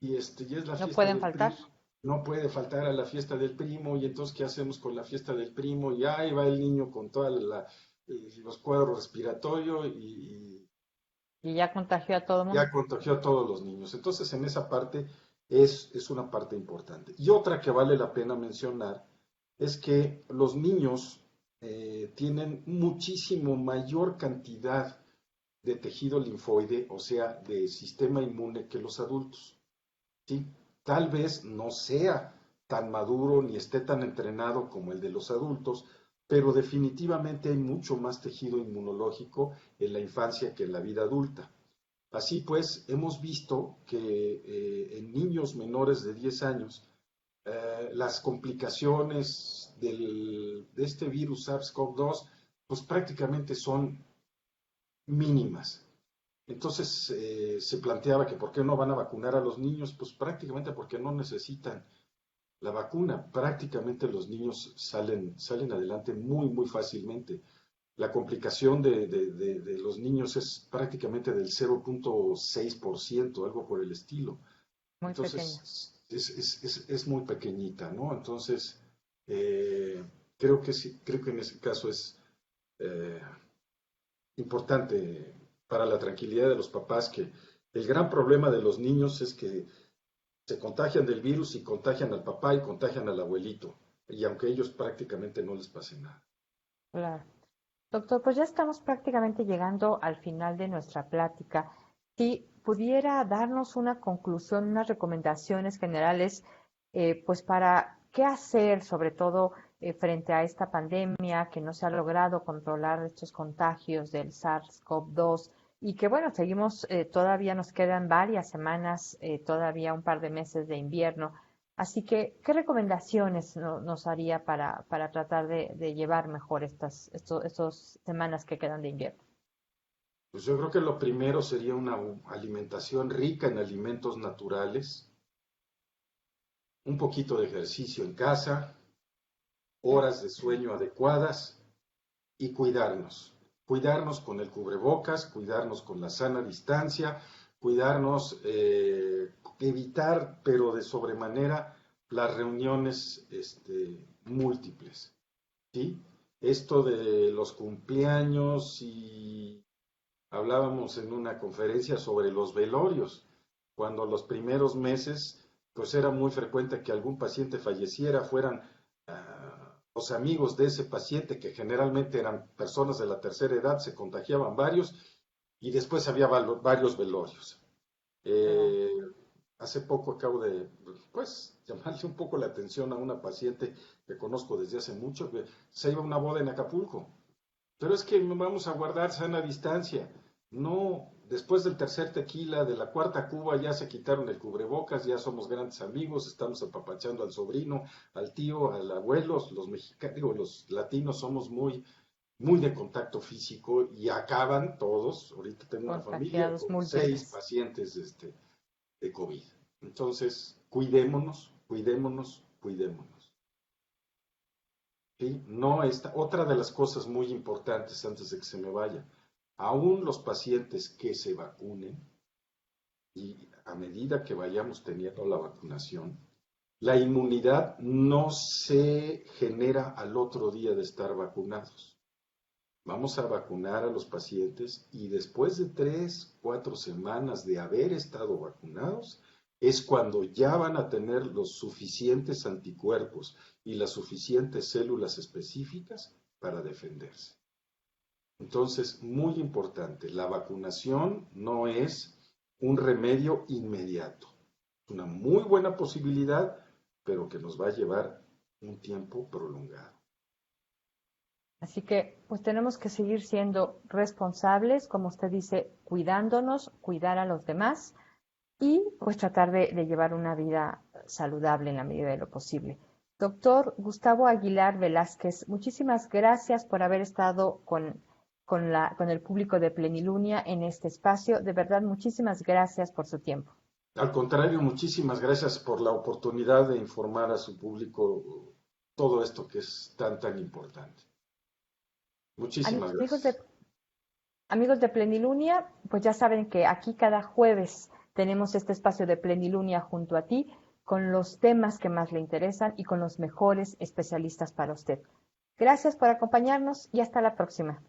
Y es la No fiesta pueden del faltar. primo, no puede faltar a la fiesta del primo, y entonces, ¿qué hacemos con la fiesta del primo? Y ahí va el niño con todos los cuadros respiratorios y Y ya contagió a todo el mundo. ya contagió a todos los niños. Entonces, en esa parte es una parte importante. Y otra que vale la pena mencionar es que los niños tienen muchísimo mayor cantidad de tejido linfoide, o sea, de sistema inmune que los adultos. ¿Sí? Tal vez no sea tan maduro ni esté tan entrenado como el de los adultos, pero definitivamente hay mucho más tejido inmunológico en la infancia que en la vida adulta. Así pues, hemos visto que en niños menores de 10 años, las complicaciones de este virus SARS-CoV-2, pues prácticamente son mínimas. Entonces se planteaba que por qué no van a vacunar a los niños, pues prácticamente porque no necesitan la vacuna. Prácticamente los niños salen adelante muy, muy fácilmente. La complicación de los niños es prácticamente del 0,6%, algo por el estilo. Muy pequeña. Entonces es muy pequeñita, ¿no? Entonces eh, creo que sí, creo que en ese caso es eh, importante para la tranquilidad de los papás que el gran problema de los niños es que se contagian del virus y contagian al papá y contagian al abuelito, y aunque ellos prácticamente no les pase nada. Claro. Doctor, pues ya estamos prácticamente llegando al final de nuestra plática. Si pudiera darnos una conclusión, unas recomendaciones generales, pues para qué hacer, sobre todo frente a esta pandemia que no se ha logrado controlar estos contagios del SARS-CoV-2 y que bueno, seguimos, todavía nos quedan varias semanas, todavía un par de meses de invierno. Así que, ¿qué recomendaciones nos haría para tratar de llevar mejor estos semanas que quedan de invierno? Pues yo creo que lo primero sería una alimentación rica en alimentos naturales, un poquito de ejercicio en casa, horas de sueño adecuadas y cuidarnos. Cuidarnos con el cubrebocas, cuidarnos con la sana distancia, cuidarnos, evitar, pero de sobremanera, las reuniones múltiples. ¿Sí? Esto de los cumpleaños y hablábamos en una conferencia sobre los velorios, cuando los primeros meses, pues era muy frecuente que algún paciente falleciera, fueran los amigos de ese paciente, que generalmente eran personas de la tercera edad, se contagiaban varios y después había varios velorios. Claro. Eh, Hace poco acabo de, pues, llamarle un poco la atención a una paciente que conozco desde hace mucho, que se iba a una boda en Acapulco. Pero es que vamos a guardar sana distancia. No, después del tercer tequila, de la cuarta cuba, ya se quitaron el cubrebocas, ya somos grandes amigos, estamos apapachando al sobrino, al tío, al abuelo. Los mexicanos, digo, los latinos somos muy, muy de contacto físico y acaban todos. Ahorita tengo una familia Contagiados con 6 múltiples. pacientes de COVID. Entonces, cuidémonos, cuidémonos, cuidémonos. ¿Sí? No esta, otra de las cosas muy importantes antes de que se me vaya, aún los pacientes que se vacunen y a medida que vayamos teniendo la vacunación, la inmunidad no se genera al otro día de estar vacunados. Vamos a vacunar a los pacientes y después de 3, 4 semanas de haber estado vacunados, es cuando ya van a tener los suficientes anticuerpos y las suficientes células específicas para defenderse. Entonces, muy importante, la vacunación no es un remedio inmediato. Es una muy buena posibilidad, pero que nos va a llevar un tiempo prolongado. Así que pues tenemos que seguir siendo responsables, como usted dice, cuidándonos, cuidar a los demás y pues tratar de llevar una vida saludable en la medida de lo posible. Doctor Gustavo Aguilar Velázquez, muchísimas gracias por haber estado con el público de Plenilunia en este espacio. De verdad, muchísimas gracias por su tiempo. Al contrario, muchísimas gracias por la oportunidad de informar a su público todo esto que es tan importante. Muchísimas gracias. Amigos de Plenilunia, pues ya saben que aquí cada jueves tenemos este espacio de Plenilunia junto a ti, con los temas que más le interesan y con los mejores especialistas para usted. Gracias por acompañarnos y hasta la próxima.